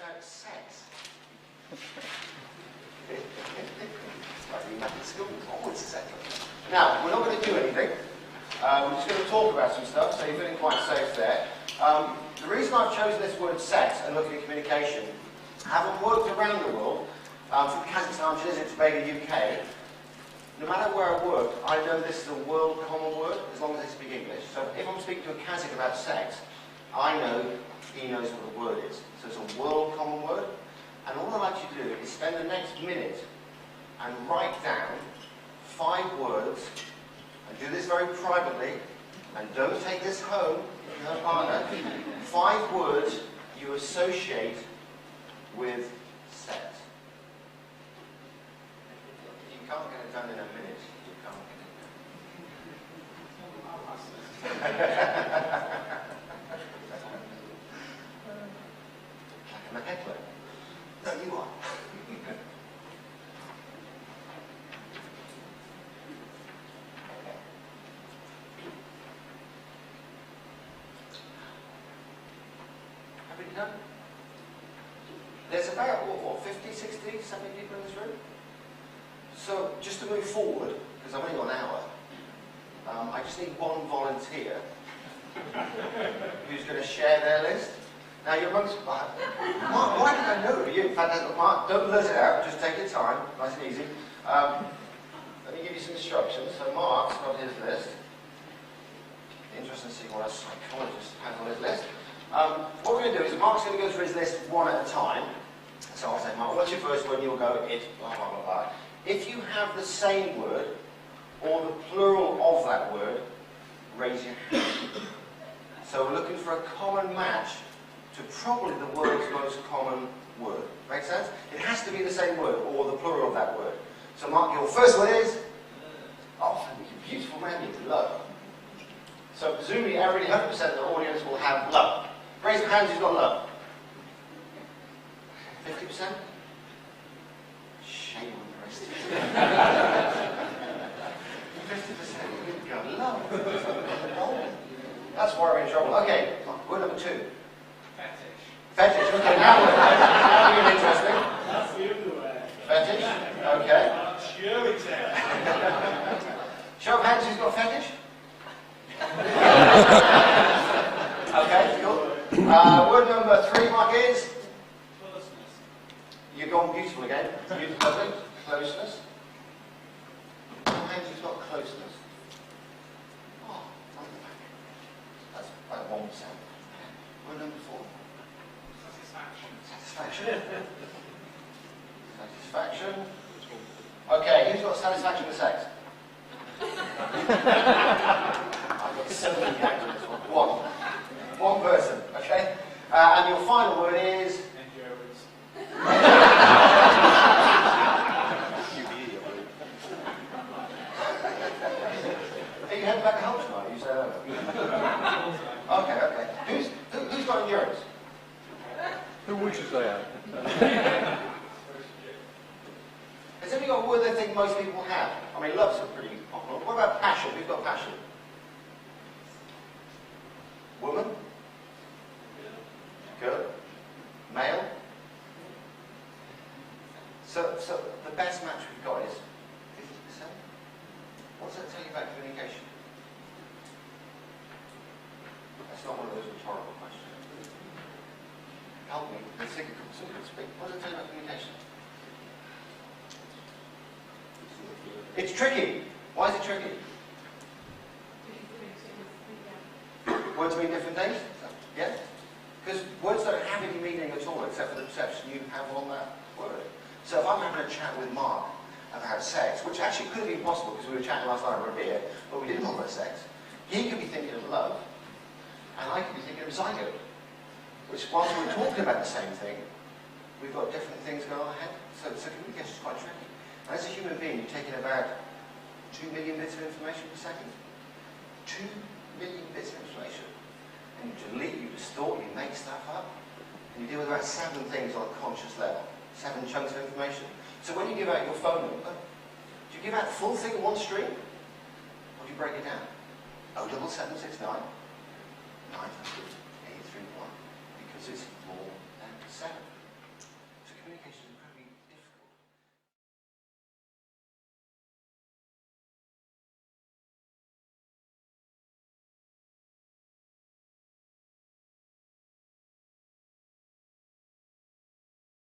about sex. Like you back at school, always sex. Now, we're not going to do anything. We're just going to talk about some stuff, so you're feeling quite safe there. The reason I've chosen this word sex and looking at communication, having worked around the world, from Kazakhstan to Tobago, UK, no matter where I work, I know this is a world common word, as long as they speak English. So if I'm speaking to a Kazakh about sex, I know he knows what the word is. So it's a world common word. And all I'd like you to do is spend the next minute and write down 5 words, and do this very privately, and don't take this home if you have a partner. 5 words you associate with sex. If you can't get it done in a minute, you can't get it done. Like a heckler. No, you are. Have we done? There's about, what, 50, 60, 70 people in this room? So, just to move forward, because I'm only got an hour, I just need one volunteer who's going to share their list. Now, you're amongst... Mark, why did I know you? In fact, Mark, don't blurt it out, just take your time, nice and easy. Let me give you some instructions. So, Mark's got his list. Interesting to see what a psychologist has on his list. What we're going to do is Mark's going to go through his list one at a time. So I'll say, Mark, what's your first word? And you'll go, it, blah, blah, blah, blah. If you have the same word, or the plural of that word, raise your hand. So we're looking for a common match to probably the world's most common word. Make sense? It has to be the same word, or the plural of that word. So Mark, your first word is? Oh, you're a beautiful man, you love. So presumably every 100% of the audience will have love. Raise your hands who's got love. 50%? Shame on the rest. 50% you've got love. That's why we're in trouble. Okay, word number 2. Fetish. Fetish, okay, now we're interesting. That's the underwear. Fetish, okay. Sure it's there. Show of hands who's got fetish? Okay, cool. Word number 3, Mark, is? Closeness. You've gone beautiful again. Beautiful, lovely. Closeness. Hands who's got closeness? Oh, on the back. That's about 1%. Word number 4. Satisfaction. Satisfaction. Satisfaction. Okay, who's got satisfaction with sex? I've got so many hands on this one. One person, okay? And your final word is? Endurance. Are you heading back to home tonight? You said okay. Who's got endurance? Who would you say? Has anybody got a word they think most people have? I mean, love's a pretty popular. What about passion? Who's got passion? Woman? Girl? Male? So the best match we've got is 50%? What does that tell you about communication? That's not one of those rhetorical questions. Help me. Let's think of something to speak. What does it tell you about communication? It's tricky. Why is it tricky? Words mean different things? Yeah? Because words don't have any meaning at all except for the perception you have on that word. So if I'm having a chat with Mark about sex, which actually could have been possible because we were chatting last night over a beer, but we didn't talk about sex, he could be thinking of love, and I could be thinking of zygote. Which, whilst we're talking about the same thing, we've got different things going on ahead. So communication is quite tricky. And as a human being, you're taking about 2 million bits of information per second. 2 million bits of information. And you delete, you distort, you make stuff up. And you deal with about 7 things on a conscious level. 7 chunks of information. So when you give out your phone number, do you give out the full thing in one stream? Or do you break it down? 07769 900 831. Because it's more than 7.